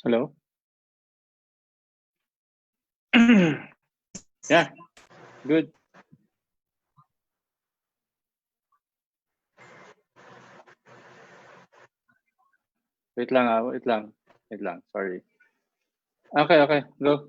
Hello? Yeah, good. Wait lang, wait lang. Wait lang, sorry. Okay, okay, go.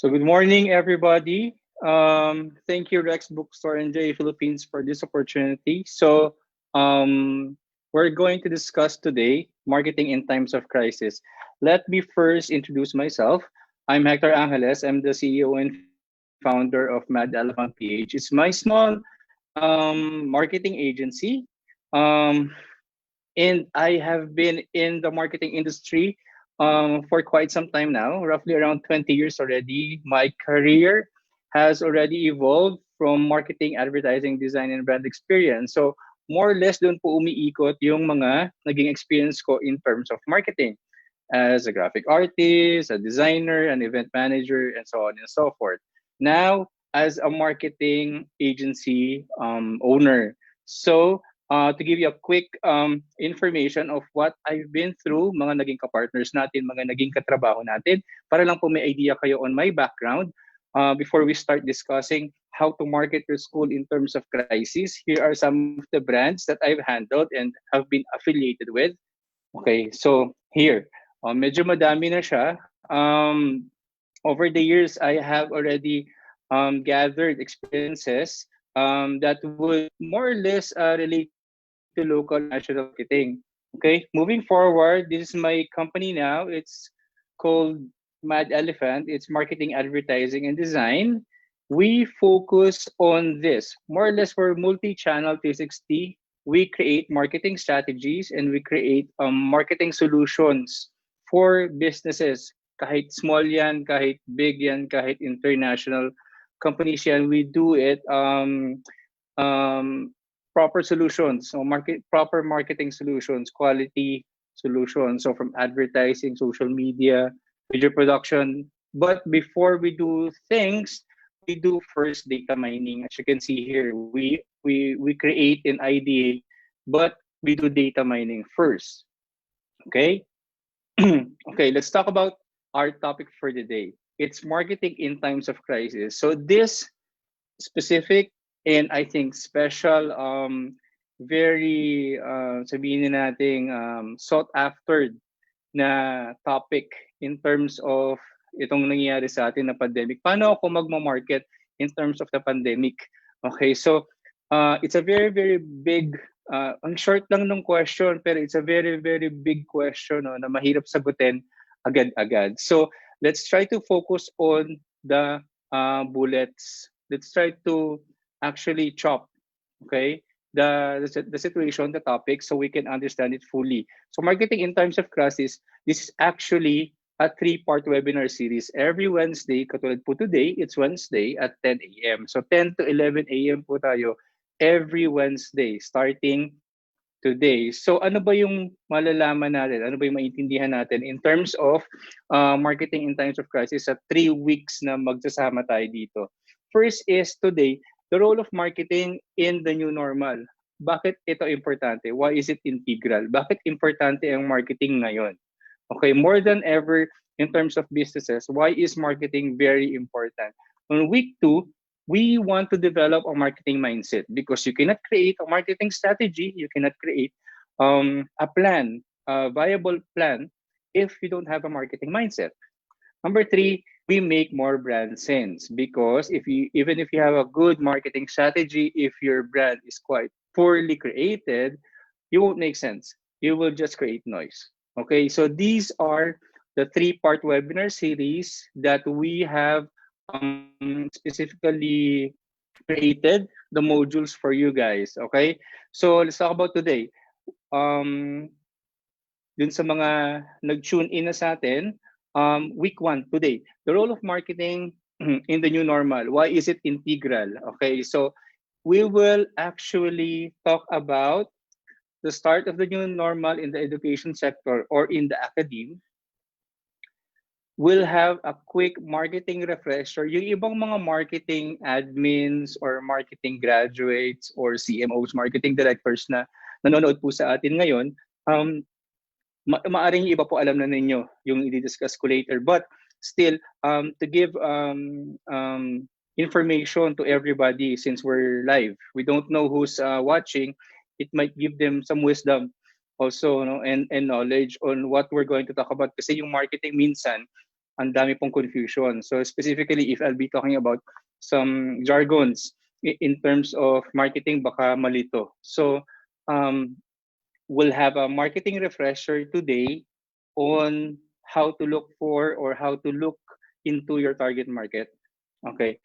So good morning, everybody. Thank you, Rex Bookstore and J Philippines, for this opportunity. So we're going to discuss today marketing in times of crisis. Let me first introduce myself. I'm Hector Angeles. I'm the CEO and founder of Mad Elephant PH. It's my small marketing agency. Um, and I have been in the marketing industry for quite some time now, roughly around 20 years already. My career has already evolved from marketing, advertising, design, and brand experience. So more or less doon po umiikot yung mga naging experience ko in terms of marketing as a graphic artist, a designer, an event manager, and so on and so forth. Now, as a marketing agency owner. So, to give you a quick information of what I've been through, mga naging kapartners natin, mga naging katrabaho natin, para lang po may idea kayo on my background. Before we start discussing how to market your school in terms of crisis, here are some of the brands that I've handled and have been affiliated with. Okay, so here, medyo madami na siya. Over the years, I have already gathered experiences that would more or less relate to local and national marketing. Okay, moving forward, this is my company now. It's called Mad Elephant. It's marketing, advertising, and design. We focus on this. More or less, we're multi-channel 360. We create marketing strategies and we create marketing solutions for businesses. Kahit small yan, kahit big yan, kahit international companies yan, we do it um, proper solutions, so proper marketing solutions, quality solutions. So from advertising, social media, video production. But before we do things, we do first data mining. As you can see here, we create an idea, but we do data mining first. Okay. Okay, let's talk about our topic for the day. It's marketing in times of crisis. So this specific and I think special, very sabihin na nating sought after na topic in terms of itong nangyayari sa atin na pandemic. Paano ako magma-market in terms of the pandemic? Okay, so it's a very, very big, ang short lang ng question, pero it's a very, very big question no, na mahirap sagutin agad-agad. So let's try to focus on the bullets. Let's try to actually chop, okay, the situation, the topic, so we can understand it fully. So marketing in times of crisis, this is actually a three-part webinar series. Every Wednesday, katulad po today, it's Wednesday at 10 a.m. So 10 to 11 a.m. po tayo every Wednesday starting today. So ano ba yung malalaman natin? Ano ba yung maintindihan natin in terms of marketing in times of crisis sa 3 weeks na magsasama tayo dito? First is today, the role of marketing in the new normal. bakit ito importante? Why is it integral? Bakit importante ang marketing ngayon? Okay, more than ever in terms of businesses, why is marketing very important? On week 2, we want to develop a marketing mindset because you cannot create a marketing strategy, you cannot create a plan, a viable plan, if you don't have a marketing mindset. Number 3, we make more brand sense because if you even if you have a good marketing strategy, if your brand is quite poorly created, you won't make sense. You will just create noise. Okay, so these are the 3-part webinar series that we have specifically created the modules for you guys. Okay, so let's talk about today. Dun sa mga nag-tune in na sa atin, week 1 today, the role of marketing in the new normal. Why is it integral? Okay, so we will actually talk about the start of the new normal in the education sector or in the academe. We'll have a quick marketing refresher. Yung ibang mga marketing admins or marketing graduates or CMOs, marketing directors na nanonood po sa atin ngayon, maaring iba po alam na ninyo yung i-discuss ko later. But still, to give information to everybody since we're live, we don't know who's watching, it might give them some wisdom also, no, and knowledge on what we're going to talk about. Kasi yung marketing minsan, ang dami pong confusion. So specifically, if I'll be talking about some jargons in terms of marketing, baka malito. So we'll have a marketing refresher today on how to look for or how to look into your target market. Okay.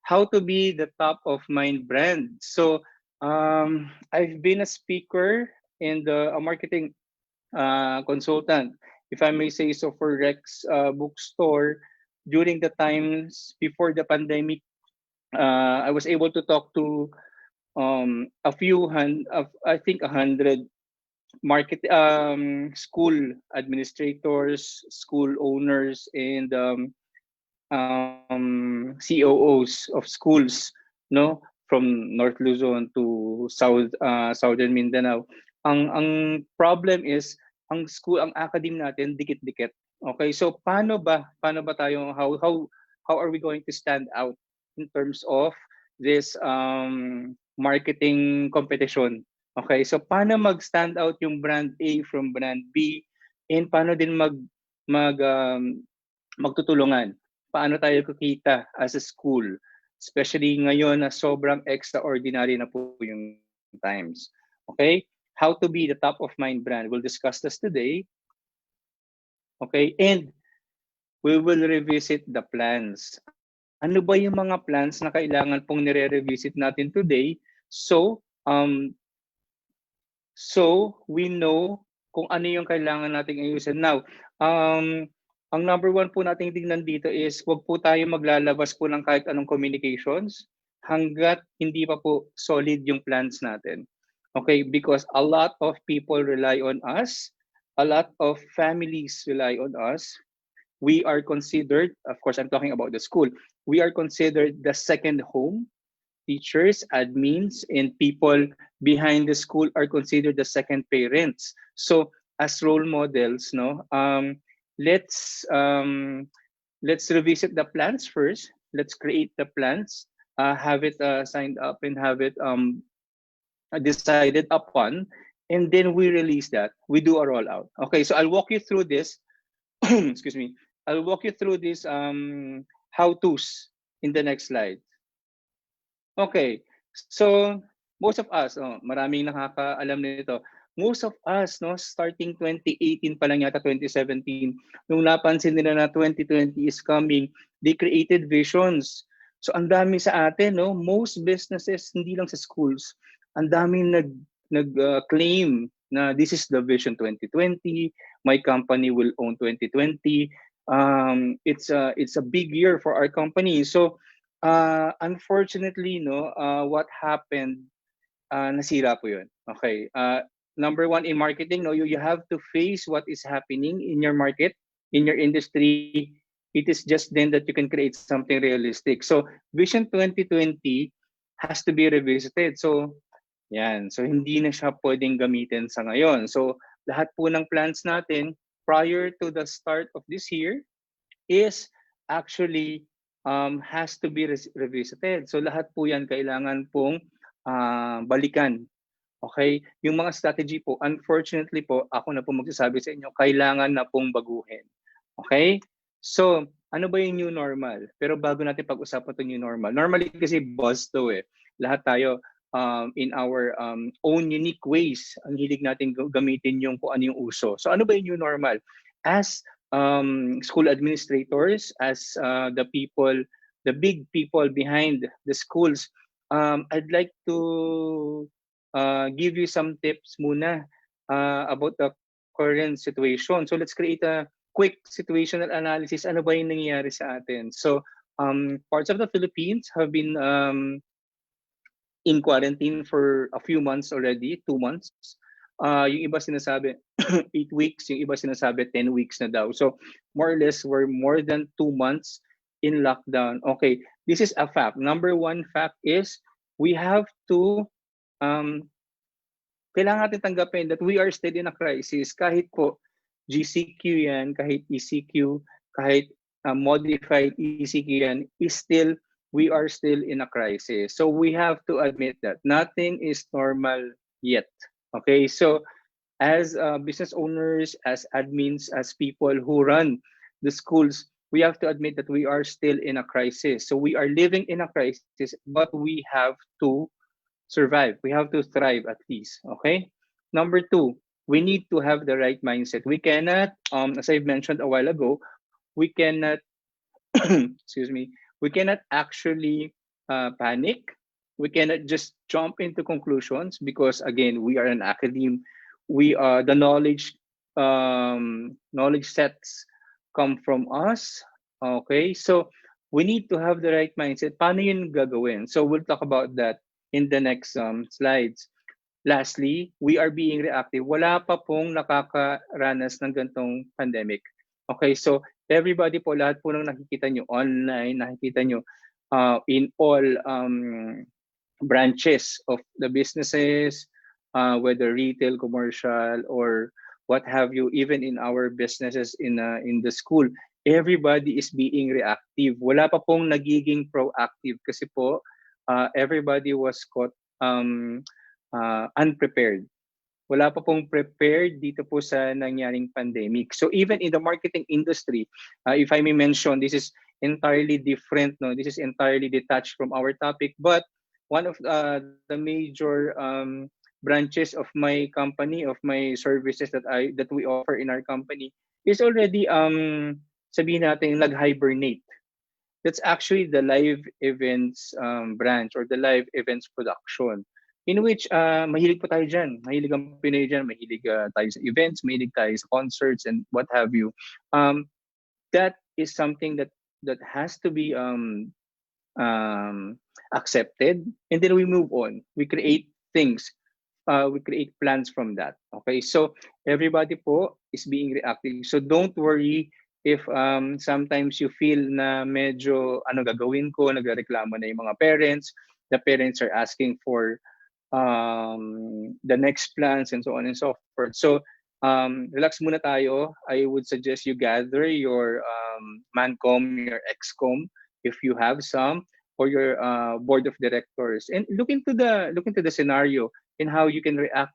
How to be the top of mind brand. So I've been a speaker and a marketing consultant, if I may say so, for Rex Bookstore during the times before the pandemic. I was able to talk to a few I think 100 market school administrators, school owners, and COOs of schools, no, from North Luzon to Southern Mindanao. Ang problem is ang academe natin dikit-dikit. Okay, so paano ba tayo how are we going to stand out in terms of this marketing competition? Okay, so paano mag-stand out yung brand A from brand B, and paano din magtutulungan? Paano tayo kikita as a school? Especially ngayon na sobrang extraordinary na po yung times. Okay? How to be the top of mind brand. We'll discuss this today. Okay? And we will revisit the plans. Ano ba yung mga plans na kailangan pong nire-revisit natin today? So we know kung ano yung kailangan nating ayusin. Now, ang number 1 po nating tingnan dito is wag po tayo maglalabas po ng kahit anong communications hanggat hindi pa po solid yung plans natin. Okay, because a lot of people rely on us, a lot of families rely on us. We are considered, of course, I'm talking about the school, we are considered the second home. Teachers, admins, and people behind the school are considered the second parents. So as role models, no, let's revisit the plans first. Let's create the plans, have it signed up, and have it decided upon, and then we release that. We do a rollout. Okay, so I'll walk you through this. Excuse me. I'll walk you through this how-tos in the next slide. Okay, so most of us, maraming nakakaalam nito. Most of us, no, starting 2018 pa lang yata 2017, nung napansin nila na 2020 is coming, they created visions. So ang dami sa atin, no, most businesses, hindi lang sa schools, ang dami nag-claim na this is the vision 2020, my company will own 2020. It's a big year for our company. So unfortunately, no, what happened, nasira po yun. Okay. Number 1 in marketing, no, you have to face what is happening in your market, in your industry. It is just then that you can create something realistic. So Vision 2020 has to be revisited. So Yan. So hindi na siya pwedeng gamitin sa ngayon. So lahat po ng plans natin prior to the start of this year is actually has to be revisited. So lahat po yan kailangan pong balikan. Okay? Yung mga strategy po, unfortunately po, ako na po magsasabi sa inyo, kailangan na pong baguhin. Okay? So, ano ba yung new normal? Pero bago natin pag-usapan itong new normal, normally kasi buzz to eh. Lahat tayo in our own unique ways, ang hilig natin gamitin yung kung ano yung uso. So, ano ba yung new normal? As school administrators, as the big people behind the schools, I'd like to give you some tips muna about the current situation. So let's create a quick situational analysis. Ano ba yung nangyayari sa atin? So parts of the Philippines have been in quarantine for a few months already, 2 months. Yung iba sinasabi 8 weeks, yung iba sinasabi 10 weeks na daw. So more or less, we're more than 2 months in lockdown. Okay, this is a fact. Number one fact is we have to um, kailangan natin tanggapin that we are still in a crisis. Kahit po GCQ yan, kahit ECQ, kahit modified ECQ yan, we are still in a crisis. So we have to admit that nothing is normal yet. Okay, so as business owners, as admins, as people who run the schools, we have to admit that we are still in a crisis. So we are living in a crisis, but we have to survive. We have to thrive at least. Okay. Number two, we need to have the right mindset. We cannot, as I mentioned a while ago, we cannot, excuse me, we cannot actually panic. We cannot just jump into conclusions because again, we are an academe. We are the knowledge sets come from us. Okay, so we need to have the right mindset. Paano yun gagawin? So we'll talk about that in the next slides. Lastly, we are being reactive. Wala pa pong nakakaranas ng gantong pandemic. Okay, so everybody po, lahat po ng nakikita nyo online, nakikita nyo in all branches of the businesses, whether retail, commercial, or what have you, even in our businesses in the school, everybody is being reactive. Wala pa pong nagiging proactive kasi po everybody was caught unprepared. Wala pa pong prepared dito po sa nangyaring pandemic. So even in the marketing industry, if I may mention, this is entirely different. No, this is entirely detached from our topic. But one of the major branches of my company, of my services that we offer in our company, is already sabihin natin nag-hibernate. That's actually the live events branch or the live events production in which mahilig po tayo dyan. Mahilig ang Pinoy dyan. Mahilig tayo sa events, mahilig tayo sa concerts and what have you. That is something that has to be accepted, and then we move on. We create things. We create plans from that. Okay, so everybody po is being reactive. So don't worry if sometimes you feel na medyo ano gagawin ko, nagrereklamo na yung mga parents. The parents are asking for the next plans and so on and so forth. So relax muna tayo. I would suggest you gather your mancom, your excom, if you have some, or your board of directors, and look into the scenario and how you can react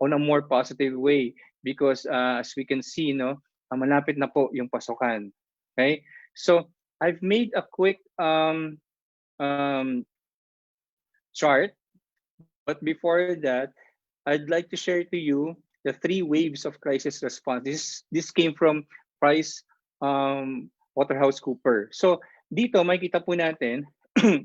on a more positive way because as we can see, no, malapit na po yung pasokan. Okay, so I've made a quick chart. But before that, I'd like to share to you the 3 waves of crisis response. This came from Price Waterhouse-Cooper. So dito makikita po natin,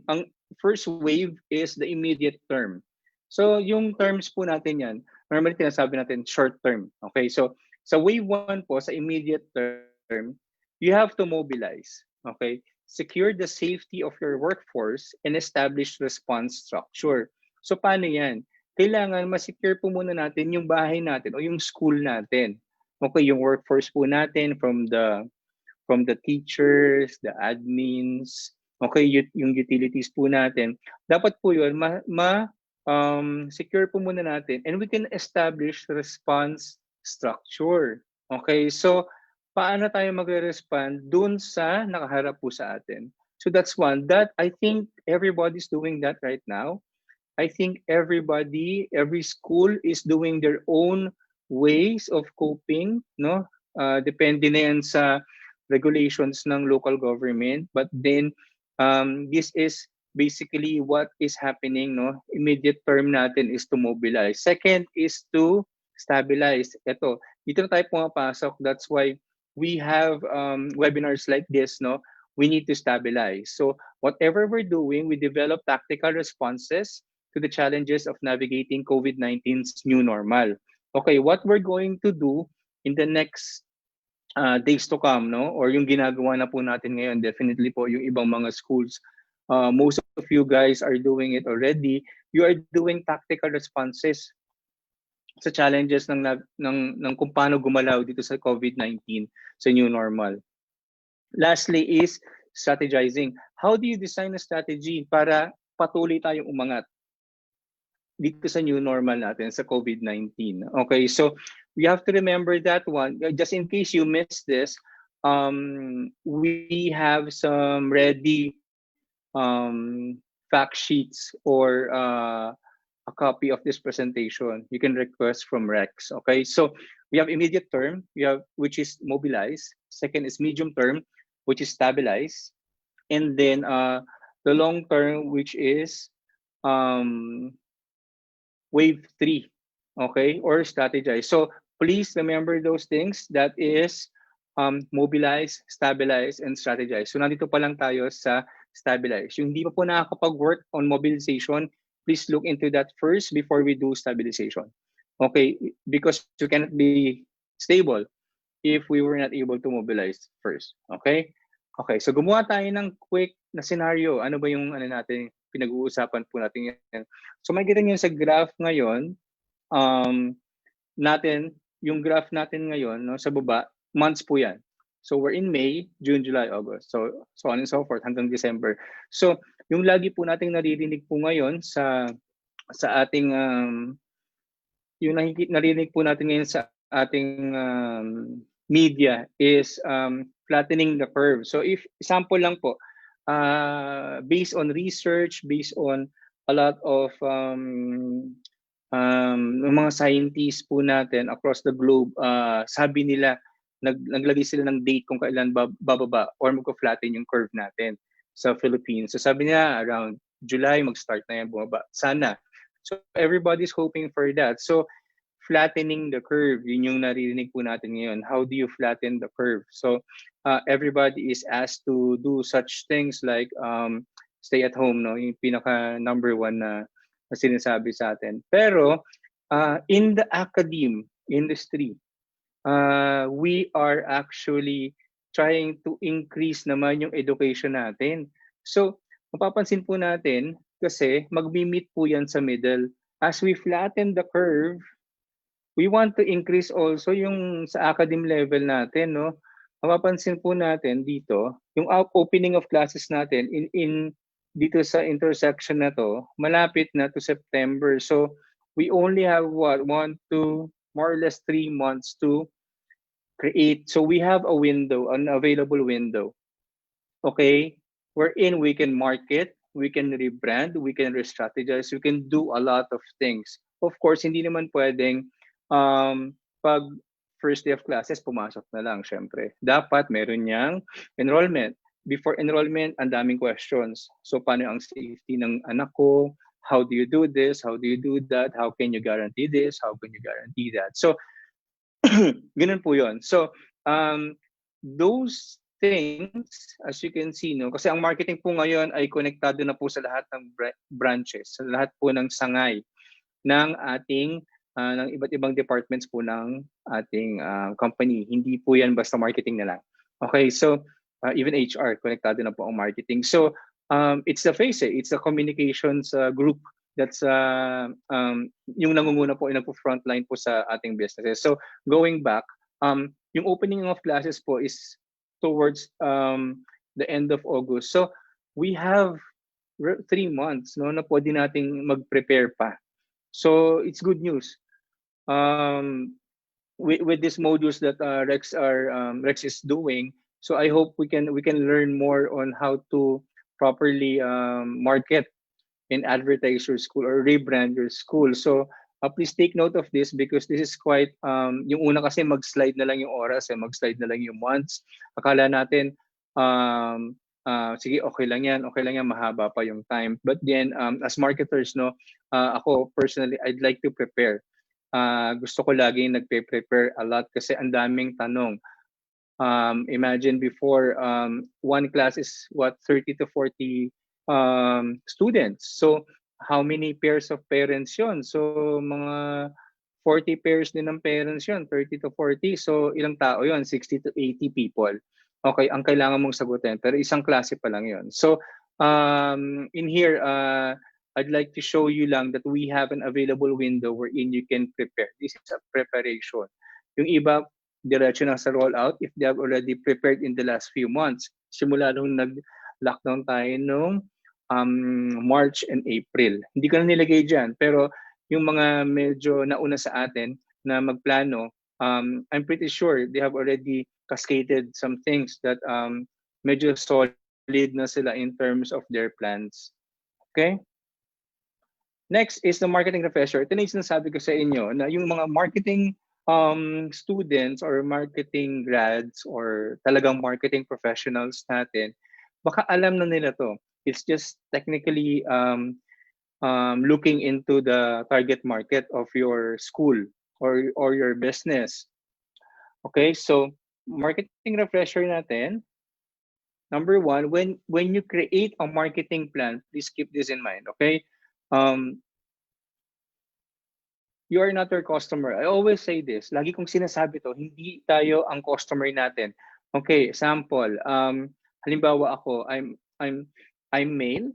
ang first wave is the immediate term. So yung terms po natin yan, normally tinasabi natin short term. Okay, so sa wave 1 po, sa immediate term, you have to mobilize. Okay, secure the safety of your workforce and establish response structure. So paano yan? Kailangan ma-secure po muna natin yung bahay natin o yung school natin. Okay, yung workforce po natin from the teachers, the admins, okay, yung utilities po natin. Dapat po yun secure po muna natin and we can establish response structure. Okay, so paano tayo magre-respond dun sa nakaharap po sa atin? So that's one. That I think everybody's doing that right now. I think every school is doing their own ways of coping, no? Depende na yan sa regulations ng local government. But then, this is basically what is happening, no? Immediate term natin is to mobilize. Second is to stabilize. Ito, dito na tayo pumapasok. That's why we have webinars like this, no? We need to stabilize. So whatever we're doing, we develop tactical responses to the challenges of navigating COVID-19's new normal. Okay, what we're going to do in the next days to come, no? Or yung ginagawa na po natin ngayon, definitely po yung ibang mga schools, most of you guys are doing it already. You are doing tactical responses sa challenges ng kung paano gumalaw dito sa COVID-19 sa new normal. Lastly is strategizing. How do you design a strategy para patuloy tayong umangat dito sa new normal natin sa COVID-19? Okay, so we have to remember that one. Just in case you missed this, we have some ready fact sheets or a copy of this presentation. You can request from Rex. Okay, so we have immediate term, which is mobilize. Second is medium term, which is stabilize, and then the long term, which is wave 3, okay, or strategize. So please remember those things. That is mobilize, stabilize, and strategize. So nandito pa lang tayo sa stabilize. Yung hindi pa po nakakapag-work on mobilization, please look into that first before we do stabilization. Okay, because we cannot be stable if we were not able to mobilize first. Okay? Okay, so gumawa tayo ng quick na scenario. Ano ba yung natin, pinag-uusapan po natin yan. So makikita niyo sa graph ngayon, yung graph natin ngayon, no, sa baba, months po yan. So we're in May, June, July, August. So on and so forth hanggang December. So yung lagi po nating naririnig po ngayon sa ating yung narinig po natin ngayon sa ating media is flattening the curve. So if example lang po, based on research, based on a lot of mga scientists po natin across the globe, sabi nila, naglagay sila ng date kung kailan bababa or magko-flatten yung curve natin sa Philippines. So sabi niya around July mag-start na yan bumaba. Sana. So everybody's hoping for that. So flattening the curve, yun yung naririnig po natin ngayon. How do you flatten the curve? So everybody is asked to do such things like stay at home, no? Yung pinaka number one na sinasabi sa atin. Pero in the academe industry, we are actually trying to increase naman yung education natin. So, mapapansin po natin kasi magmi-meet po yan sa middle. As we flatten the curve, we want to increase also yung sa academe level natin, no? Mapapansin po natin dito, yung opening of classes natin in dito sa intersection na to, malapit na to September. So, we only have what? 1, 2, more or less 3 months to create. So we have a window, an available window. Okay, wherein we can market, we can rebrand, we can re-strategize, we can do a lot of things. Of course, hindi naman pwedeng pag first day of classes, pumasok na lang, syempre. Dapat meron niyang enrollment. Before enrollment, ang daming questions. So, paano ang safety ng anak ko? How do you do this? How do you do that? How can you guarantee this? How can you guarantee that? So, ganun po yun. So, those things, as you can see, no, kasi ang marketing po ngayon ay konektado na po sa lahat ng branches, sa lahat po ng sangay ng ating ng iba't ibang departments po ng ating company. Hindi po yan basta marketing na lang. Okay, so even HR, konektado na po ang marketing. So it's the face, it's the communications group that's yung nangunguna po, yung nagpo-frontline po sa ating businesses. So going back, yung opening of classes po is towards the end of August. So we have 3 months, no, na pwede nating mag-prepare pa. So it's good news. Um, with these modules that Rex is doing. So I hope we can learn more on how to properly market and advertise your school or rebrand your school. So please take note of this because this is quite yung una kasi mag-slide na lang yung oras, mag-slide na lang yung months. Akala natin sige, okay lang yan, mahaba pa yung time. But then as marketers, no, ako personally, I'd like to prepare. Gusto ko laging nagpe-prepare a lot kasi ang daming tanong. Imagine before, one class is what, 30 to 40 students. So how many pairs of parents yon? So mga 40 pairs din ng parents yon, 30 to 40. So ilang tao yon? 60 to 80 people. Okay, ang kailangan mong sagutin. Pero isang klase pa lang yon. So in here, I'd like to show you lang that we have an available window wherein you can prepare. This is a preparation. Yung iba, diretso na sa rollout if they have already prepared in the last few months. Simula nung nag-lockdown tayo nung March and April. Hindi ko na nilagay dyan, pero yung mga medyo nauna sa atin na magplano, I'm pretty sure they have already cascaded some things that medyo solid na sila in terms of their plans. Okay? Next is the marketing refresher. Ito na yung sinasabi ko sa inyo na yung mga marketing students or marketing grads or talagang marketing professionals natin, baka alam na nila to. It's just technically looking into the target market of your school or your business. Okay, so marketing refresher natin. Number one, when you create a marketing plan, please keep this in mind. Okay, you are not your customer. I always say this. Lagi kong sinasabi to, hindi tayo ang customer natin. Okay, sample. Halimbawa ako, I'm male.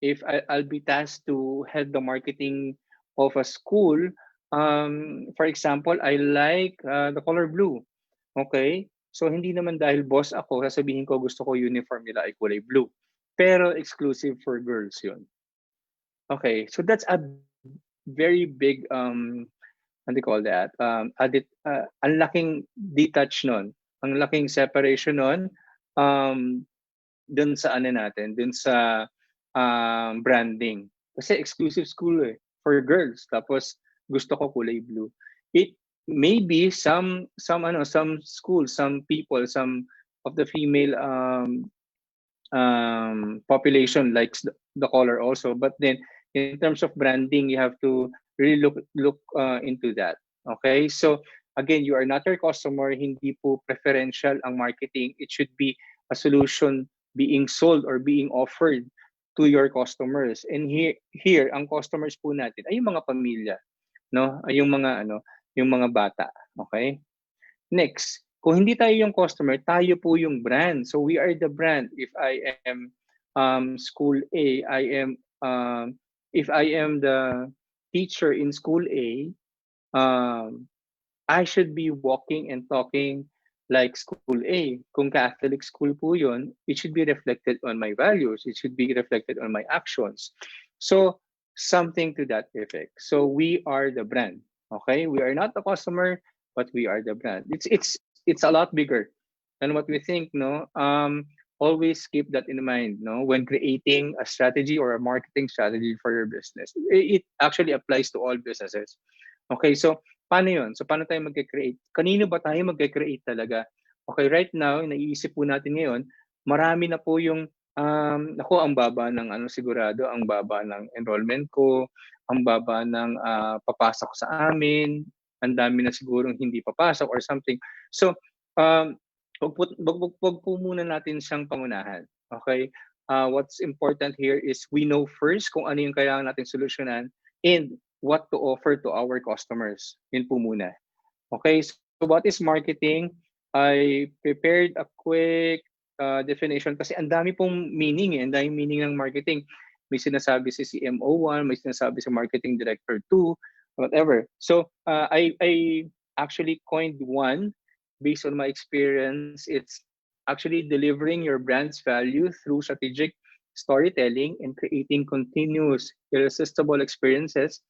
If I'll be tasked to head the marketing of a school, for example, I like the color blue. Okay? So hindi naman dahil boss ako, sasabihin ko gusto ko uniform nila ay kulay blue. Pero exclusive for girls 'yun. Okay, so that's a very big what do you call that? Ang laking detach nun. Ang laking separation nun dun sa ano natin, dun sa branding. Kasi exclusive school for girls. Tapos gusto ko kulay blue. It maybe some schools, some people, some of the female population likes the color also. But then in terms of branding, you have to really look into that. Okay, so again, you are not your customer. Hindi po preferential ang marketing. It should be a solution being sold or being offered to your customers. And here ang customers po natin ay yung mga pamilya, no? Ay yung mga bata. Okay? Next, kung hindi tayo yung customer, tayo po yung brand. So we are the brand. If I am school A, if I am the teacher in school A, I should be walking and talking like school A. Kung Catholic school po yun, it should be reflected on my values. It should be reflected on my actions. So something to that effect. So we are the brand. Okay, we are not the customer, but we are the brand. It's a lot bigger than what we think. No, always keep that in mind. No, when creating a strategy or a marketing strategy for your business, it actually applies to all businesses. Okay, so paano yun? So paano tayo mag-create? Kanino ba tayo mag-create talaga? Okay, right now, naiisip po natin ngayon, marami na po yung ako, ang baba ng sigurado, ang baba ng enrollment ko, ang baba ng papasok sa amin, ang dami na sigurong hindi papasok or something. So, wag po muna natin siyang pangunahan. Okay? What's important here is we know first kung ano yung kailangan natin solusyonan and what to offer to our customers. Yun po muna. Okay, so what is marketing? I prepared a quick definition kasi ang dami pong meaning ang daming meaning ng marketing. May sinasabi si CMO1, may sinasabi si Marketing Director 2, whatever. So I actually coined one based on my experience. It's actually delivering your brand's value through strategic storytelling, and creating continuous, irresistible experiences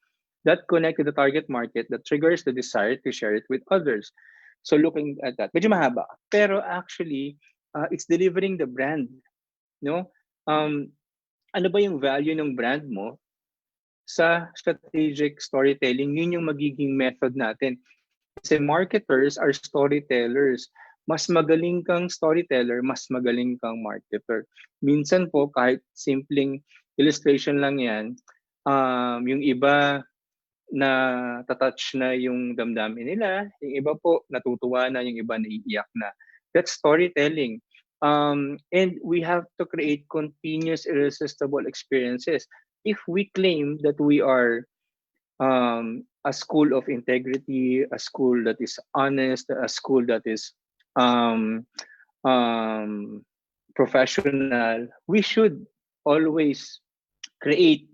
that connect to the target market that triggers the desire to share it with others. So looking at that, medyo mahaba. Pero actually, it's delivering the brand, no? Um, ano ba yung value ng brand mo sa strategic storytelling? Yun yung magiging method natin. Kasi marketers are storytellers. Mas magaling kang storyteller, mas magaling kang marketer. Minsan po, kahit simpleng illustration lang yan, yung iba na touch na yung damdamin nila, yung iba po natutuwa na, yung iba naiiyak na. That's storytelling. And we have to create continuous irresistible experiences. If we claim that we are a school of integrity, a school that is honest, a school that is um, um, professional, we should always create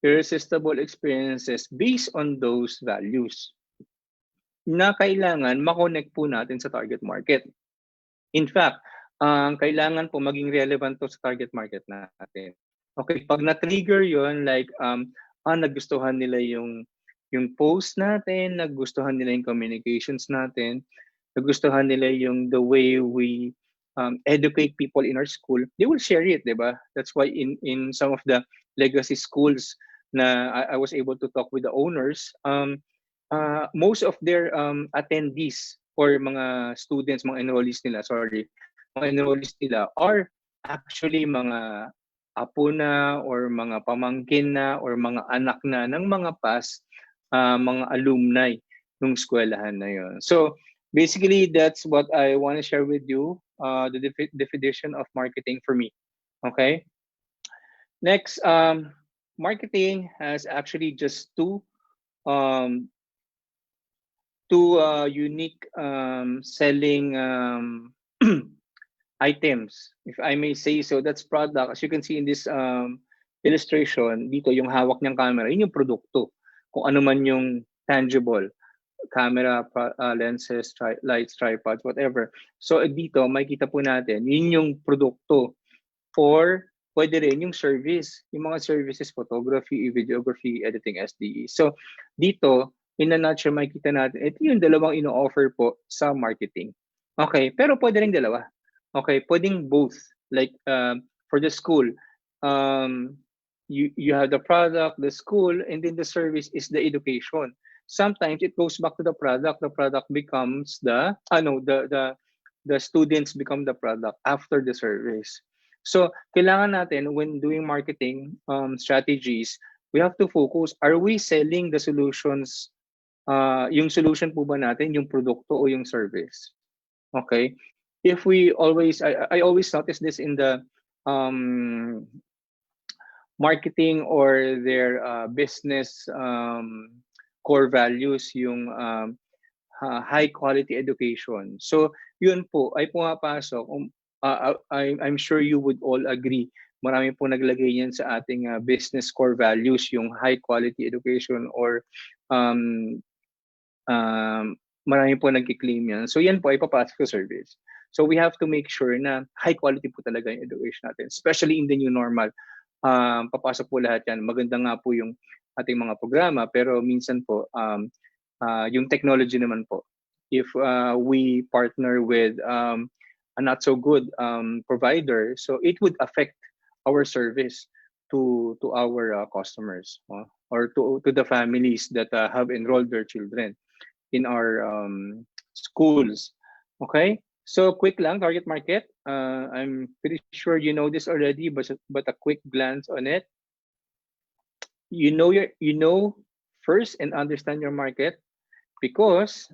irresistible experiences based on those values na kailangan makonect po natin sa target market. In fact, kailangan po maging relevant to sa target market natin. Okay, pag na-trigger yon like, nagustuhan nila yung post natin, nagustuhan nila yung communications natin, nagustuhan nila yung the way we educate people in our school, they will share it, di ba? That's why in some of the legacy schools na I was able to talk with the owners, most of their attendees or mga students, mga enrollees nila, mga enrollees nila are actually mga apo na or mga pamangkin na or mga anak na ng mga past mga alumni ng eskwelahan na yon. So basically, that's what I want to share with you, the definition of marketing for me. Okay. Next, marketing has actually just um, two unique selling items, if I may say so. That's product. As you can see in this illustration, dito yung hawak niyang camera, yun yung produkto. Kung ano man yung tangible, camera, lenses, lights, tripods, whatever. So dito, makikita po natin, yun yung produkto. Or pwede rin yung service, yung mga services, photography, videography, editing, SDE. So dito, in a nutshell, makikita natin, ito yung dalawang ino-offer po sa marketing. Okay, pero pwede rin dalawa. Okay, pwedeng both. Like for the school, you have the product, the school, and then the service is the education. Sometimes it goes back to the product. The product becomes the students become the product after the service. So kailangan natin when doing marketing strategies, we have to focus. Are we selling the solutions? Yung solution po ba natin, yung produkto o yung service? Okay. If we always, I always notice this in the marketing or their business core values, yung high quality education. So yun po ay pumapasok. I'm sure you would all agree. Marami po naglagay yan sa ating business core values, yung high quality education or marami po nagki-claim yan. So yan po ay papasok sa service. So we have to make sure na high quality po talaga yung education natin, especially in the new normal. Papasok po lahat yan. Maganda nga po yung ating mga programa, pero minsan po, yung technology naman po, if we partner with a not so good provider, so it would affect our service to our customers or to the families that have enrolled their children in our schools. Okay, so quick lang, target market. I'm pretty sure you know this already, but a quick glance on it. You know first and understand your market, because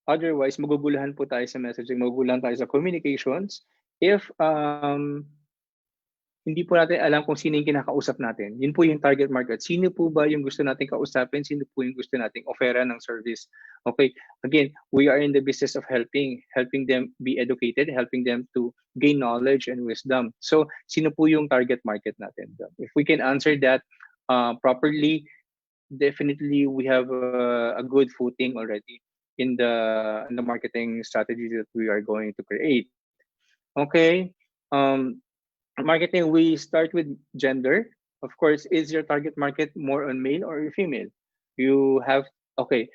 otherwise magugulahan po tayo sa messaging, magugulahan tayo sa communications if hindi po natin alam kung sino yung kinakausap natin. Yun po yung target market. Sino po ba yung gusto nating kausapin? Sino po yung gusto nating ofera ng service? Okay, again, we are in the business of helping them be educated, helping them to gain knowledge and wisdom. So, sino po yung target market natin? If we can answer that properly, definitely we have a good footing already in the marketing strategies that we are going to create. Okay. marketing, we start with gender. Of course, is your target market more on male or female? You have, okay,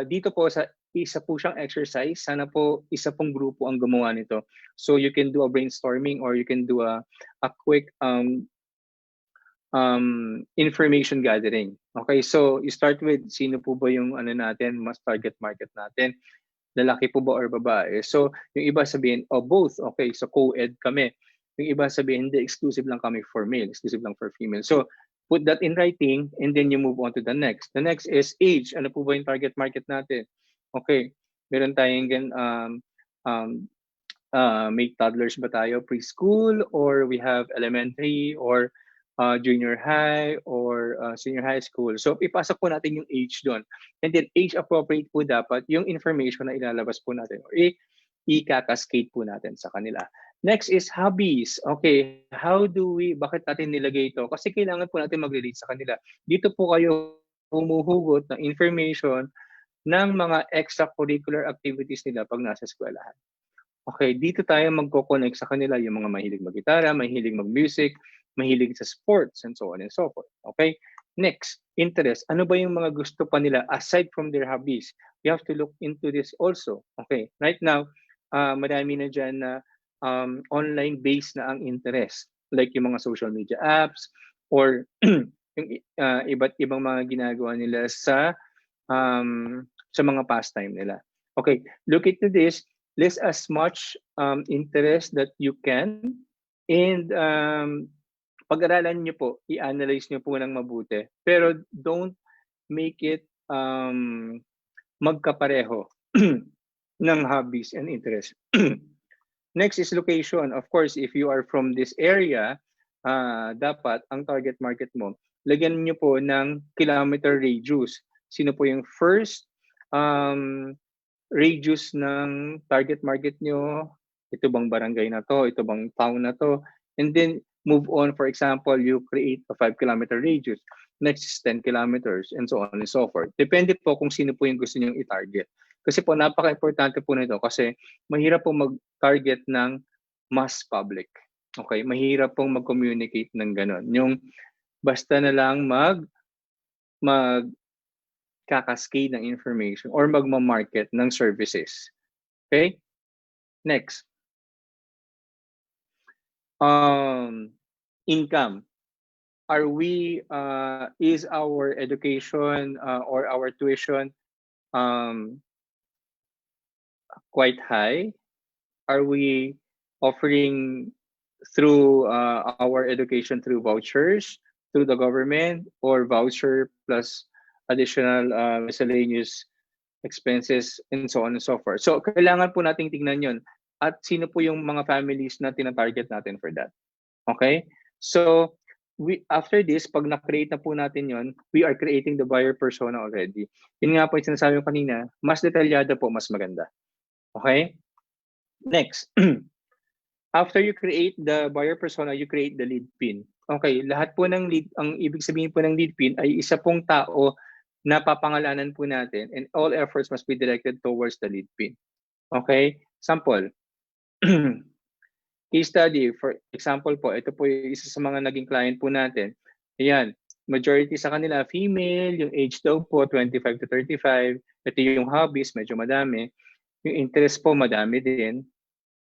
dito po sa isa po siyang exercise. Sana po isa pong grupo ang gumawa nito. So you can do a brainstorming or you can do a quick information gathering. Okay, so you start with sino po ba yung ano natin, mas target market natin, lalaki po ba or babae? So yung iba sabihin, oh both, okay, so co-ed kami. Yung iba sabihin, hindi, exclusive lang kami for male, exclusive lang for female. So put that in writing and then you move on to the next. The next is age. Ano po ba yung target market natin? Okay, meron tayong um, may toddlers ba tayo, preschool, or we have elementary, or junior high, or senior high school. So ipasok po natin yung age doon. And then age appropriate po dapat yung information na ilalabas po natin or i-cascade po natin sa kanila. Next is hobbies. Okay, how do we, bakit natin nilagay ito? Kasi kailangan po natin mag-relate sa kanila. Dito po kayo humuhugot ng information ng mga extracurricular activities nila pag nasa eskwelahan. Okay, dito tayo magko-connect sa kanila yung mga mahilig mag-gitara, mahilig mag-music, mahilig sa sports, and so on and so forth. Okay? Next, interest. Ano ba yung mga gusto pa nila aside from their hobbies? You have to look into this also. Okay, right now, marami na dyan na online-based na ang interest. Like yung mga social media apps or yung iba't ibang mga ginagawa nila sa mga pastime nila. Okay, look into this. List as much interest that you can and pag-aralan nyo po, i-analyze nyo po ng mabuti. Pero don't make it magkapareho ng hobbies and interest. Next is location. Of course, if you are from this area, dapat ang target market mo, lagyan nyo po ng kilometer radius. Sino po yung first radius ng target market nyo? Ito bang barangay na to? Ito bang town na to? And then move on. For example, you create a 5-kilometer radius. Next is 10 kilometers and so on and so forth. Depende po kung sino po yung gusto nyong i-target. Kasi po napaka-importante po nito kasi mahirap po mag-target ng mass public. Okay? Mahirap pong mag-communicate ng ganon. Yung basta na lang mag-cascade ng information or magma-market ng services. Okay? Next. Income. Are we, is our education or our tuition quite high? Are we offering through our education through vouchers, through the government, or voucher plus additional miscellaneous expenses, and so on and so forth? So, kailangan po nating tingnan yun. At sino po yung mga families na tina-target natin for that? Okay? So, after this, pag na-create na po natin yon, we are creating the buyer persona already. Yun nga po yung sinasabi ko kanina, mas detalyado po, mas maganda. Okay? Next. After you create the buyer persona, you create the lead pin. Okay, lahat po ng lead, ang ibig sabihin po ng lead pin ay isa pong tao na papangalanan po natin and all efforts must be directed towards the lead pin. Okay? Sample. Case study, for example po, ito po yung isa sa mga naging client po natin. Ayan, majority sa kanila female, yung age daw po 25 to 35. Ito yung hobbies, medyo madami. Yung interest po madami din.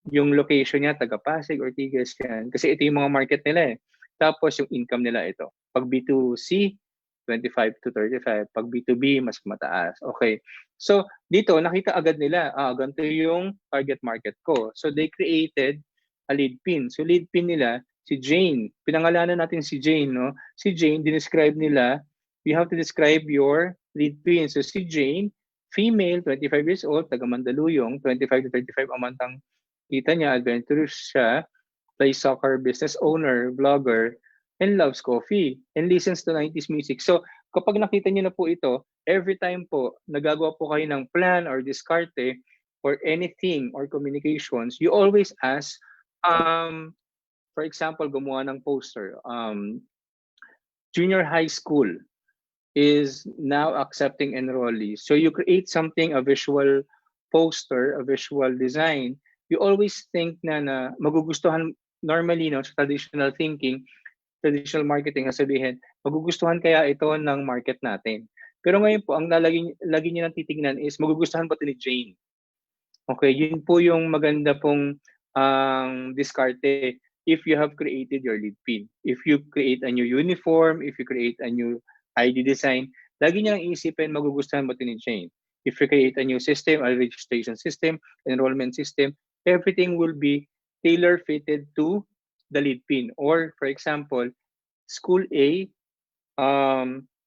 Yung location niya, taga Pasig, Ortigas yan. Kasi ito yung mga market nila eh. Tapos yung income nila ito. Pag B2C, 25 to 35. Pag B2B, mas mataas. Okay. So, dito, nakita agad nila, ganito yung target market ko. So, they created a lead pin. So, lead pin nila, si Jane. Pinangalanan natin si Jane, no? Si Jane, dinescribe nila, you have to describe your lead pin. So, si Jane, female, 25 years old, taga Mandaluyong, 25 to 35 ang mantang kita niya, adventurous siya, plays soccer, business owner, vlogger, and loves coffee, and listens to 90s music. So, kapag nakita niyo na po ito, every time po, nagagawa po kayo ng plan or diskarte or anything or communications, you always ask, for example, gumawa ng poster. Junior high school is now accepting enrollees. So you create something, a visual poster, a visual design. You always think na magugustuhan normally, no, sa traditional thinking, traditional marketing, sasabihin, magugustuhan kaya ito ng market natin. Pero ngayon po, ang lagi niyo nang titingnan is magugustuhan ba ito ni Jane? Okay, yun po yung maganda pong diskarte if you have created your lead pin. If you create a new uniform, if you create a new ID design, lagi niyang iisipin magugustuhan mo ito ni Jane. If you create a new system, a registration system, enrollment system, everything will be tailor-fitted to the lead pin. Or for example, school A,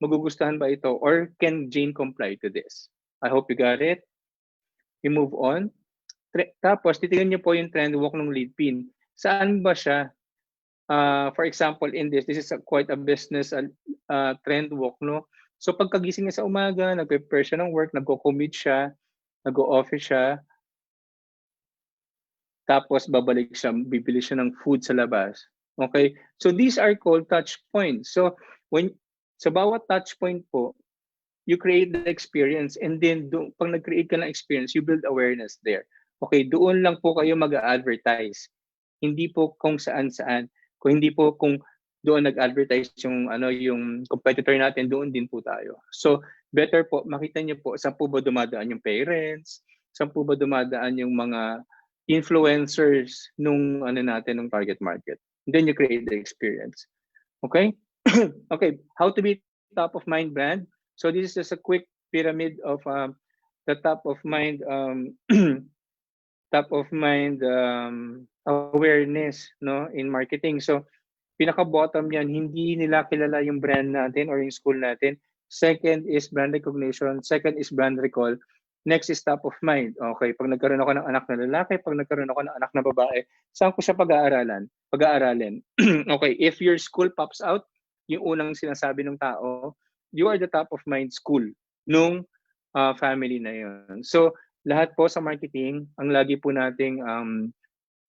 magugustuhan ba ito? Or can Jane comply to this? I hope you got it. We move on. Tapos, titingnan niyo po yung trend walk ng lead pin. Saan ba siya? For example, in this is quite a business trend walk, no? So, pagkagising niya sa umaga, nag-prepare siya ng work, nagko-commute siya, nag-office siya, tapos babalik siya, bibili siya ng food sa labas. Okay? So, these are called touch points. So, sa bawat touch point po, you create the experience, and then pag nag-create ka ng experience, you build awareness there. Okay, doon lang po kayo mag-advertise. Hindi po kung saan-saan. Kung hindi po kung doon nag-advertise yung competitor natin, doon din po tayo. So, better po makita niyo po saan po ba dumadaan yung parents, saan po ba dumadaan yung mga influencers nung nung target market. And then you create the experience. Okay? Okay, how to be top of mind brand. So this is just a quick pyramid of the top of mind awareness, no, in marketing. So pinaka bottom yan, hindi nila kilala yung brand natin or yung school natin. Second is brand recognition. Second is brand recall. Next is top of mind. Okay, pag nagkaroon ako ng anak na lalaki, pag nagkaroon ako ng anak na babae, saan ko siya pag-aaralin? Okay, if your school pops out, yung unang sinasabi ng tao, you are the top of mind school nung family na yun. So, lahat po sa marketing, ang lagi po nating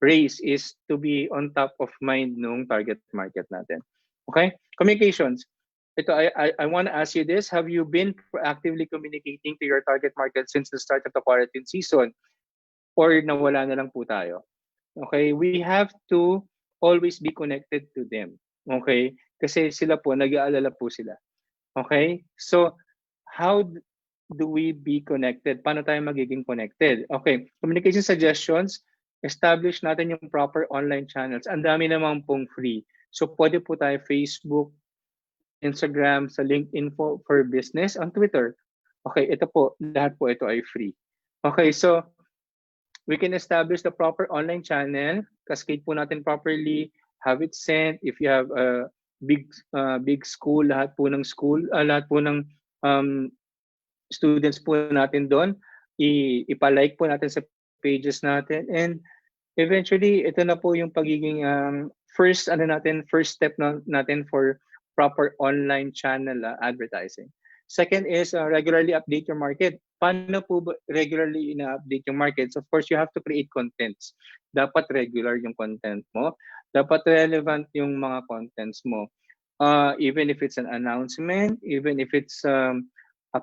race is to be on top of mind nung target market natin. Okay? Communications. Ito, I want to ask you this. Have you been proactively communicating to your target market since the start of the quarantine season? Or nawala na lang po tayo? Okay? We have to always be connected to them. Okay? Kasi sila po, nag-aalala po sila. Okay? So, how do we be connected? Paano tayo magiging connected? Okay, communication suggestions, establish natin yung proper online channels. Ang dami naman pong free. So, pwede po tayo Facebook, Instagram, sa LinkedIn for business, on Twitter. Okay, ito po, lahat po ito ay free. Okay, so, we can establish the proper online channel, cascade po natin properly, have it sent. If you have a big school, lahat po ng students po natin doon, ipalike po natin sa pages natin, and eventually ito na po yung pagiging first step natin for proper online channel advertising. Second is regularly update your market. Paano po ba regularly ina-update yung markets? Of course, you have to create contents. Dapat regular yung content mo. Dapat relevant yung mga contents mo. Even if it's an announcement, even if it's a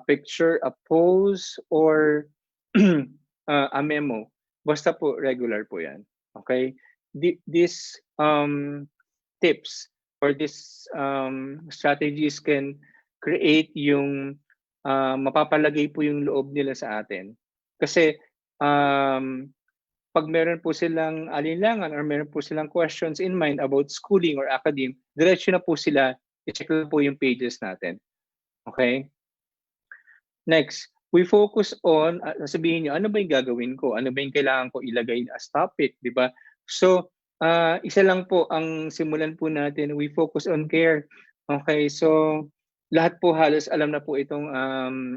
picture, a post, or a memo. Basta po regular po yan. Okay? These tips or these strategies can create yung mapapalagay po yung loob nila sa atin. Kasi pag meron po silang alinlangan or meron po silang questions in mind about schooling or academe, diretso na po sila, i-check lang po yung pages natin. Okay? Next, we focus on, sabihin nyo, ano ba yung gagawin ko? Ano ba yung kailangan ko ilagay as topic, di ba? So, isa lang po ang simulan po natin, we focus on care. Okay, so lahat po halos alam na po itong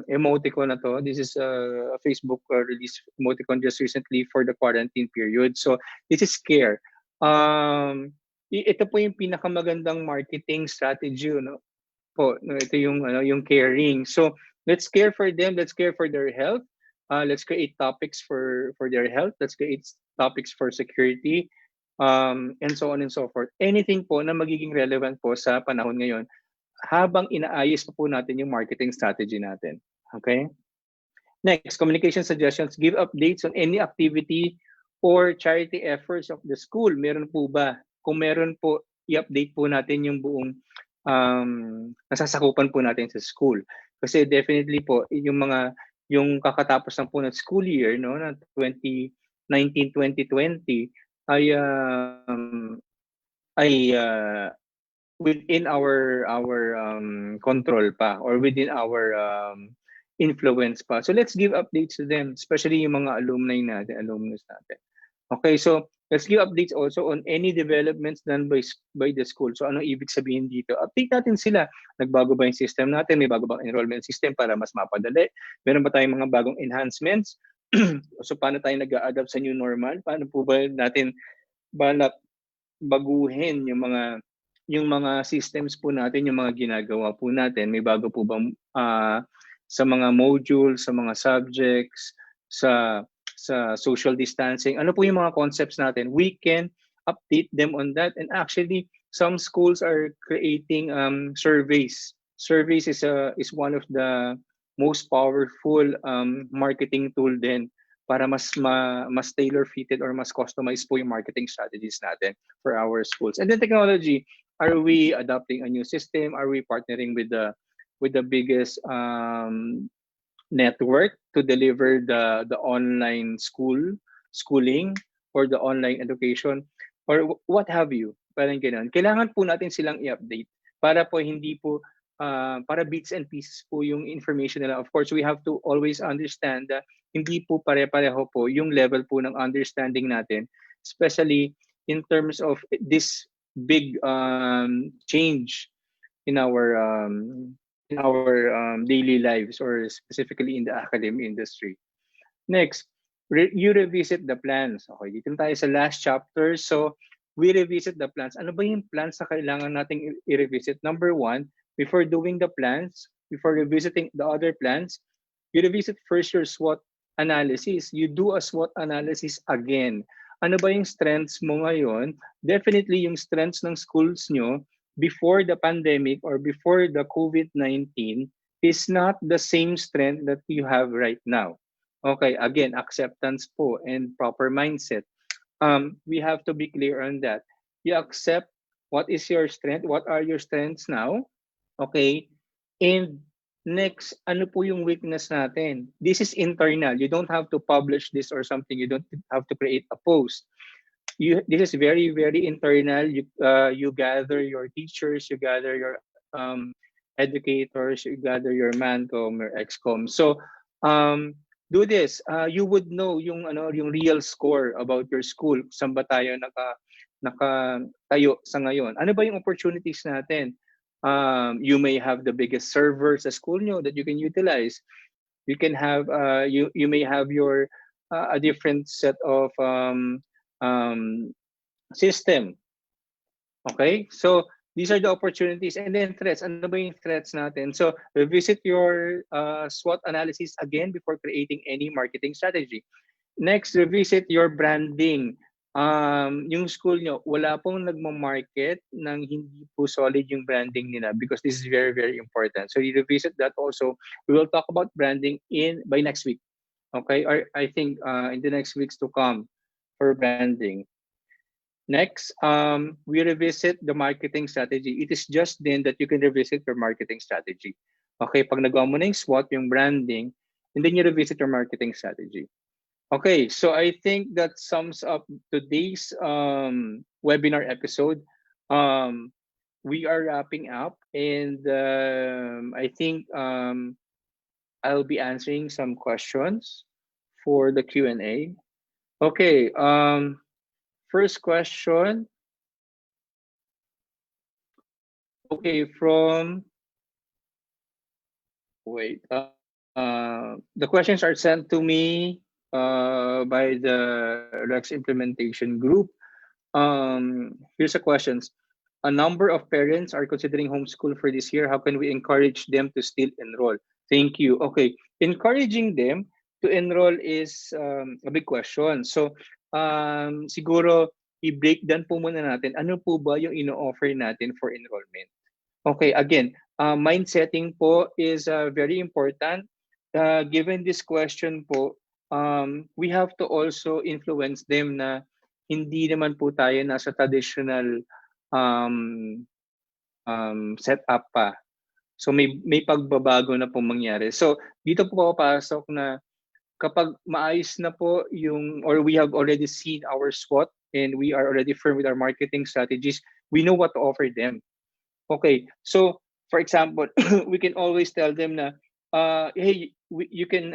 emoticon na to. This is a Facebook release emoticon just recently for the quarantine period. So, this is care. Ito po yung pinakamagandang marketing strategy, no? Po, no, ito yung caring. So, let's care for them. Let's care for their health. Let's create topics for their health. Let's create topics for security, and so on and so forth. Anything po na magiging relevant po sa panahon ngayon habang inaayos pa po natin yung marketing strategy natin. Okay? Next, communication suggestions. Give updates on any activity or charity efforts of the school. Meron po ba? kung meron po, i-update po natin yung buong nasasakupan po natin sa school. Kasi definitely po, yung kakatapos ng po ng school year, no, na 2019-2020 ay within our control pa, or within our influence pa. So let's give updates to them, especially yung mga alumnus natin. Okay, so let's give updates also on any developments done by the school. So ano ibig sabihin dito? Update natin sila. Nagbago ba yung system natin? May bago bang enrollment system para mas mapadali? Meron ba tayong mga bagong enhancements? So paano tayo nag-a-adapt sa new normal? Paano po ba natin balak baguhin yung mga systems po natin, yung mga ginagawa po natin? May bago po bang sa mga modules, sa mga subjects, sa social distancing? Ano po yung mga concepts natin? We can update them on that. And actually, some schools are creating surveys. Surveys is one of the most powerful marketing tool din para mas tailor-fitted or mas customized po yung marketing strategies natin for our schools. And then technology, are we adopting a new system? Are we partnering with the biggest network to deliver the online schooling, or the online education, or what have you? Parang ganoon. Kailangan po natin silang i-update para po hindi po para bits and pieces po yung information nila. Of course, we have to always understand that hindi po pare-pareho po yung level po ng understanding natin, especially in terms of this big change in our daily lives, or specifically in the academic industry. Next, you revisit the plans. Okay, dito tayo sa last chapter. So, we revisit the plans. Ano ba yung plans na kailangan nating i-revisit? Number one, before doing the plans, before revisiting the other plans, you revisit first your SWOT analysis. You do a SWOT analysis again. Ano ba yung strengths mo ngayon? Definitely yung strengths ng schools nyo before the pandemic or before the COVID-19 is not the same strength that you have right now. Okay, again, acceptance po and proper mindset. We have to be clear on that. You accept what is your strength, what are your strengths now, okay? And next, ano po yung weakness natin? This is internal. You don't have to publish this or something. You don't have to create a post. This is very, very internal. You gather your teachers, you gather your educators, you gather your mancom, your excom. So do this. You would know yung real score about your school. Saan ba tayo nakatayo sa ngayon? Ano ba yung opportunities natin? You may have the biggest server sa school nyo that you can utilize. You can have you may have your a different set of system. Okay, so these are the opportunities. And then threats. Ano ba yung threats natin? So revisit your SWOT analysis again before creating any marketing strategy. Next, revisit your branding. Yung school nyo, wala pong nagmamarket ng hindi po solid yung branding nila, because this is very, very important. So you revisit that also. We will talk about branding by next week. Okay, or I think in the next weeks to come for branding. Next, we revisit the marketing strategy. It is just then that you can revisit your marketing strategy. Okay, pag nagawa mo na yung SWOT, yung branding, and then you revisit your marketing strategy. Okay, so I think that sums up today's webinar episode. We are wrapping up, and I think I'll be answering some questions for the Q&A. Okay, first question. Okay, the questions are sent to me by the Rex implementation group. Here's the questions. A number of parents are considering homeschool for this year. How can we encourage them to still enroll? Thank you. Okay, encouraging them to enroll is a big question. So siguro i-break down po muna natin ano po ba yung ino-offer natin for enrollment. Okay, again, mind setting po is very important. Given this question po, we have to also influence them na hindi naman po tayo nasa traditional um, setup pa. So may pagbabago na pong mangyari. So dito po papasok na kapag maayos na po yung, or we have already seen our SWOT and we are already firm with our marketing strategies, we know what to offer them. Okay, so for example, we can always tell them na, hey, we can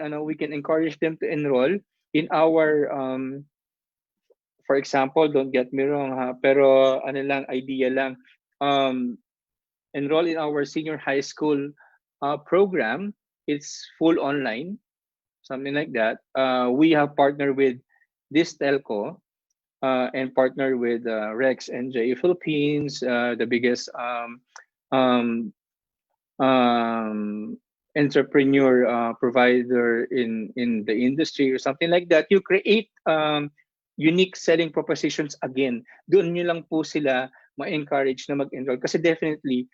encourage them to enroll in our, for example, don't get me wrong ha, pero ano lang, idea lang, um, enroll in our senior high school program. It's full online, something like that. We have partnered with this telco and partnered with Rex and J Philippines, the biggest um, um, entrepreneur provider in the industry or something like that. You create unique selling propositions again. Doon nyo lang po sila ma-encourage na mag-enroll kasi definitely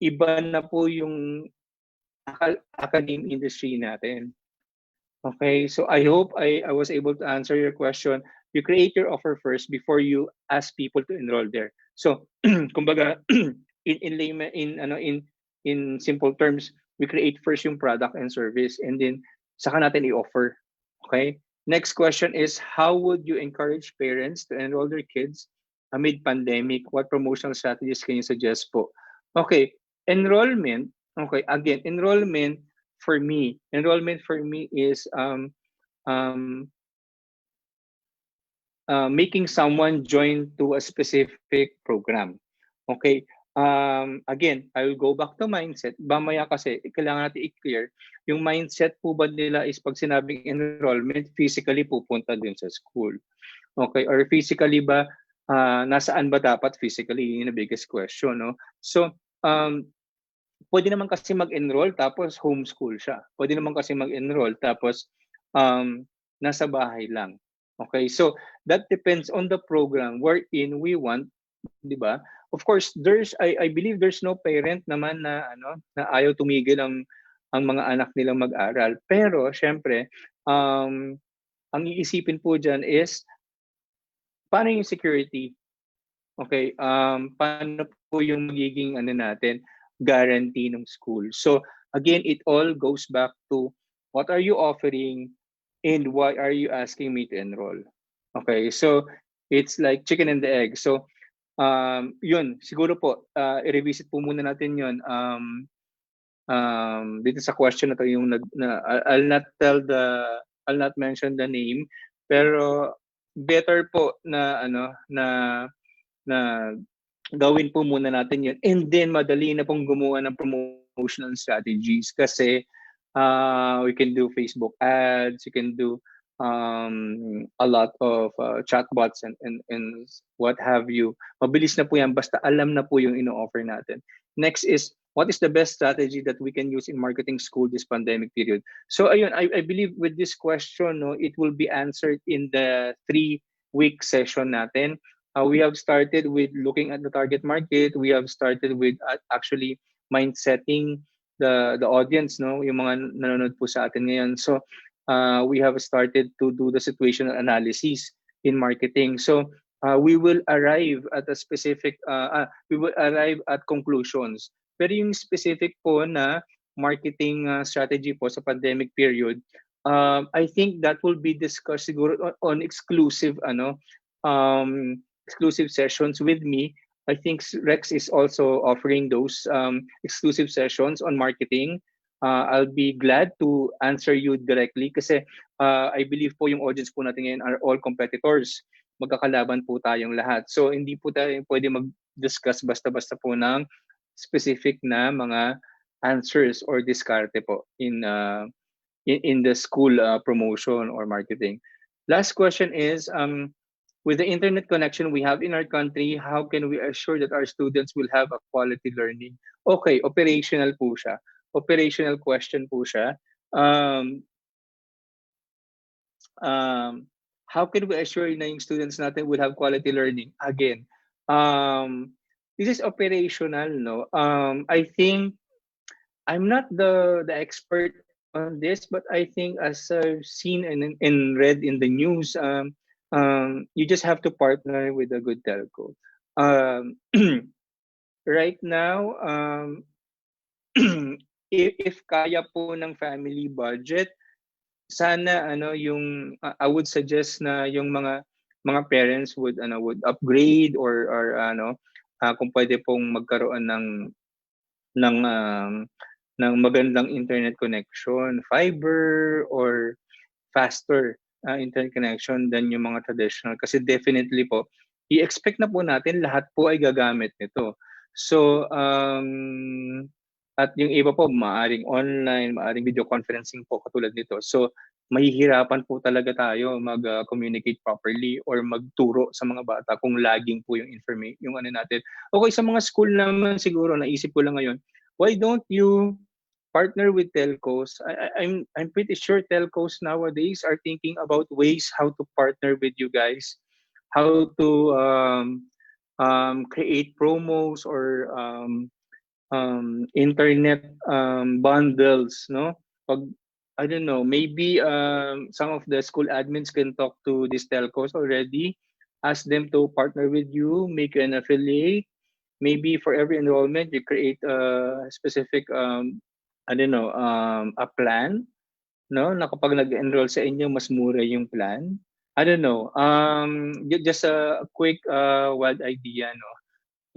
iba na po yung academic industry natin. Okay, so I hope I was able to answer your question. You create your offer first before you ask people to enroll there. So, kumbaga, in layman, in simple terms, we create first yung product and service, and then saka natin i-offer. Okay. Next question is, how would you encourage parents to enroll their kids amid pandemic? What promotional strategies can you suggest po? Okay, enrollment. Okay, again, enrollment for me is um, making someone join to a specific program. Okay. Again, I will go back to mindset. Mamaya kasi, kailangan natin i-clear. Yung mindset po ba nila is pag sinabing enrollment, physically pupunta din sa school. Okay. Or physically ba, nasaan ba dapat physically? Yun yung biggest question. No? So, pwede naman kasi mag-enroll tapos homeschool siya. Pwede naman kasi mag-enroll tapos nasa bahay lang. Okay? So that depends on the program wherein we want, 'di ba? Of course, I believe there's no parent naman na na ayaw tumigil ang mga anak nilang mag-aral. Pero syempre, ang iisipin po diyan is paano yung security? Okay, paano po yung magiging natin, guarantee ng school. So again, it all goes back to what are you offering and why are you asking me to enroll? Okay, so it's like chicken and the egg. So yun, siguro po, i-revisit po muna natin yun. Dito sa question na to yung I'll not mention the name, pero better po na na gawin po muna natin yun. And then, madali na pong gumawa ng promotional strategies kasi we can do Facebook ads, you can do a lot of chatbots and what have you. Mabilis na po yan, basta alam na po yung ino-offer natin. Next is, what is the best strategy that we can use in marketing school this pandemic period? So ayun, I believe with this question, no, it will be answered in the 3-week session natin. We have started with looking at the target market. We have started with actually mindsetting the audience, no, yung mga nanonood po sa atin ngayon. So we have started to do the situational analysis in marketing. So we will arrive at a specific we will arrive at conclusions. Pero yung specific po na marketing strategy po sa pandemic period, I think that will be discussed siguro on exclusive exclusive sessions with me. I think Rex is also offering those exclusive sessions on marketing. I'll be glad to answer you directly kasi I believe po yung audience po natin ngayon are all competitors. Magkakalaban po tayong lahat. So hindi po tayo pwede mag-discuss basta-basta po ng specific na mga answers or diskarte po in the school promotion or marketing. Last question is, with the internet connection we have in our country, how can we assure that our students will have a quality learning? Okay, operational po siya. Operational question po siya. How can we assure na yung students natin will have quality learning? Again, this is operational, no? I think I'm not the expert on this, but I think as I've seen and read in the news, You just have to partner with a good telco. Um, right now, if kaya po ng family budget, sana ano yung I would suggest na yung mga parents would upgrade or ano kung pwede pong magkaroon ng ng magandang internet connection, fiber or faster internet connection than yung mga traditional kasi definitely po i-expect na po natin lahat po ay gagamit nito. So at yung iba po maaring online, maaring video conferencing po katulad nito. So mahihirapan po talaga tayo mag-communicate properly or magturo sa mga bata kung lagging po yung information yung ano natin. Okay, sa mga school naman siguro naisip ko lang ngayon, why don't you partner with telcos? I'm pretty sure telcos nowadays are thinking about ways how to partner with you guys, how to create promos or internet bundles, no? Pag I don't know, maybe some of the school admins can talk to these telcos already, ask them to partner with you, make an affiliate. Maybe for every enrollment, you create a specific, I don't know, a plan, no? Na kapag nag-enroll sa inyo, mas mura yung plan. I don't know. Just a quick wild idea, no?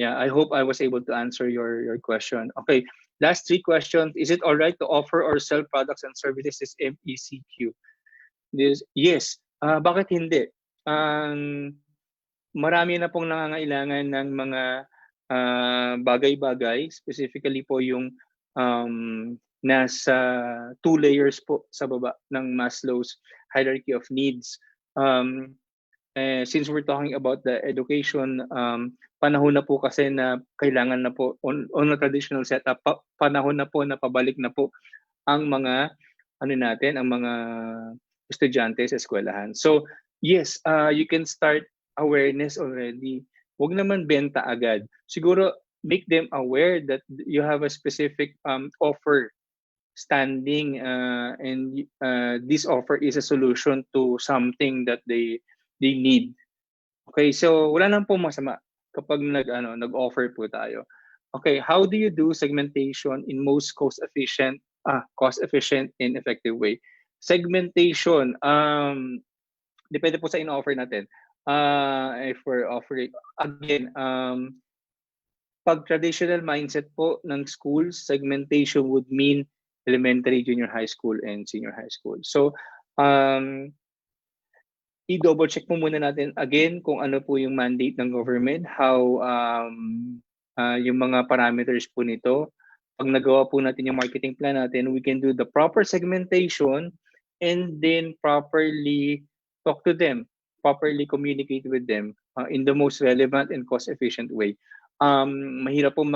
Yeah, I hope I was able to answer your question. Okay, last three questions. Is it all right to offer or sell products and services is MECQ? Yes. Bakit hindi? Um, Marami na pong nangangailangan ng mga bagay-bagay, specifically po yung nasa two layers po sa baba ng Maslow's hierarchy of needs. Since we're talking about the education, panahon na po kasi na kailangan na po on a traditional setup, panahon na po na pabalik na po ang mga ano natin, ang mga estudyante sa eskwelahan. So, yes, you can start awareness already. Huwag naman benta agad. Siguro make them aware that you have a specific offer standing and this offer is a solution to something that they need. Okay, so wala nang po masama kapag nag-offer po tayo. Okay, how do you do segmentation in most cost efficient and effective way? Segmentation, depende po sa in-offer natin. If we're offering, again, pag traditional mindset po ng school, segmentation would mean elementary, junior high school, and senior high school. So, i-double check po muna natin again kung ano po yung mandate ng government, how yung mga parameters po nito. Pag nagawa po natin yung marketing plan natin, we can do the proper segmentation and then properly talk to them, properly communicate with them in the most relevant and cost-efficient way. Mahirap po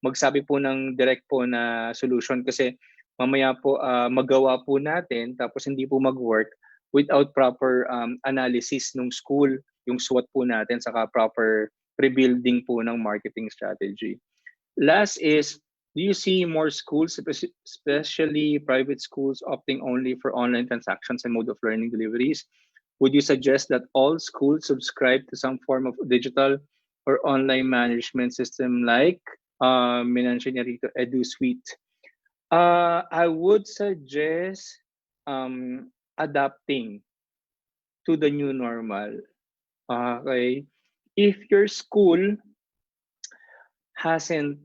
magsabi po ng direct po na solution kasi mamaya po magawa po natin tapos hindi po mag-work without proper analysis ng school, yung SWOT po natin, saka proper rebuilding po ng marketing strategy. Last is, do you see more schools, especially private schools, opting only for online transactions and mode of learning deliveries? Would you suggest that all schools subscribe to some form of digital or online management system like minention niya rito, EduSuite? I would suggest adapting to the new normal. Okay? If your school hasn't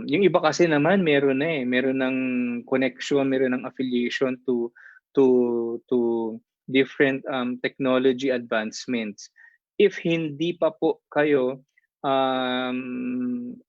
yung iba kasi naman meron na meron ng connection, meron ng affiliation to different technology advancements. If hindi pa po kayo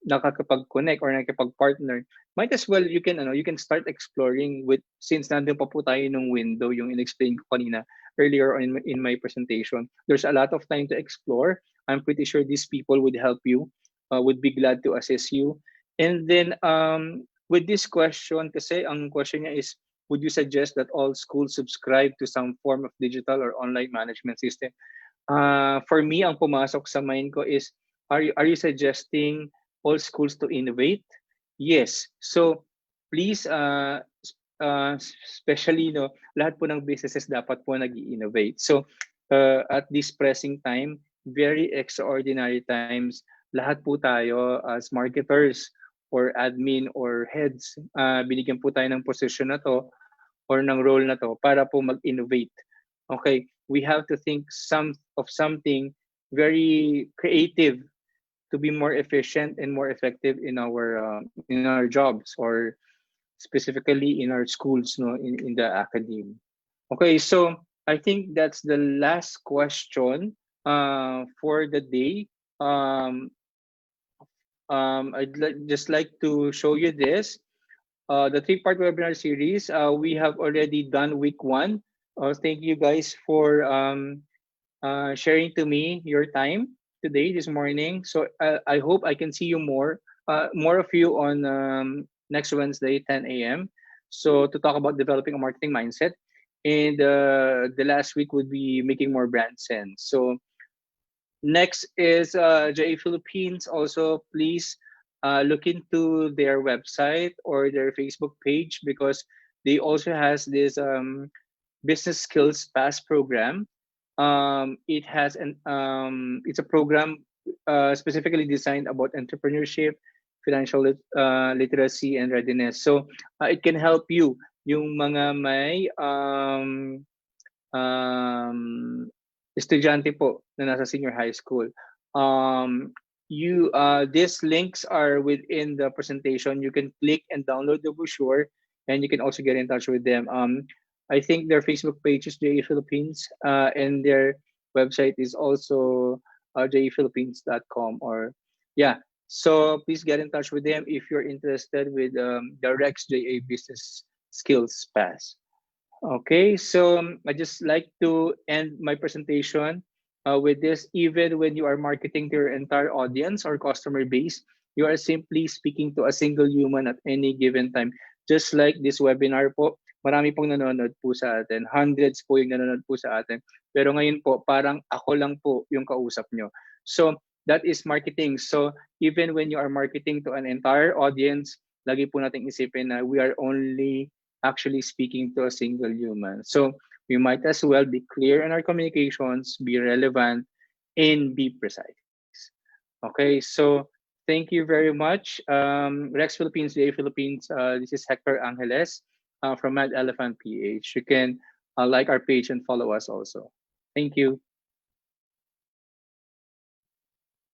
nakakapag-connect or nakakapag-partner, might as well you can start exploring with, since nandun pa po tayo nung window yung in-explain ko kanina earlier in my presentation. There's a lot of time to explore. I'm pretty sure these people would help you, would be glad to assist you. And then with this question, kasi ang question niya is, would you suggest that all schools subscribe to some form of digital or online management system? For me, ang pumasok sa mind ko is, are you suggesting all schools to innovate? Yes. So please especially no, lahat po ng businesses dapat po nag-innovate. So at this pressing time, very extraordinary times, lahat po tayo as marketers or admin or heads, binigyan po tayo ng position na to or ng role na to para po mag-innovate. Okay, we have to think of something very creative to be more efficient and more effective in our jobs or specifically in our schools, no, in the academy. Okay, so I think that's the last question for the day. Um, just like to show you this. The three-part webinar series. We have already done week one. Thank you guys for sharing to me your time today, this morning. So I hope I can see you more of you on next Wednesday, 10 a.m. So to talk about developing a marketing mindset. And the last week would be making more brand sense. So next is JA Philippines. Also, please look into their website or their Facebook page because they also has this business skills pass program. It's a program specifically designed about entrepreneurship, financial literacy, and readiness. So it can help you yung mga may estudyante po na nasa senior high school. These links are within the presentation. You can click and download the brochure, and you can also get in touch with them. I think their Facebook page is JA Philippines, and their website is also japhilippines.com. Or yeah, so please get in touch with them if you're interested with the Rex JA Business Skills Pass. Okay, so I just like to end my presentation with this. Even when you are marketing to your entire audience or customer base, you are simply speaking to a single human at any given time. Just like this webinar po, marami pong nanonood po sa atin. Hundreds po yung nanonood po sa atin. Pero ngayon po, parang ako lang po yung kausap nyo. So that is marketing. So even when you are marketing to an entire audience, lagi po nating isipin na we are only actually speaking to a single human. So we might as well be clear in our communications, be relevant, and be precise. Okay, so thank you very much. Rex Philippines, VA Philippines, this is Hector Angeles from Mad Elephant PH. You can like our page and follow us also. Thank you.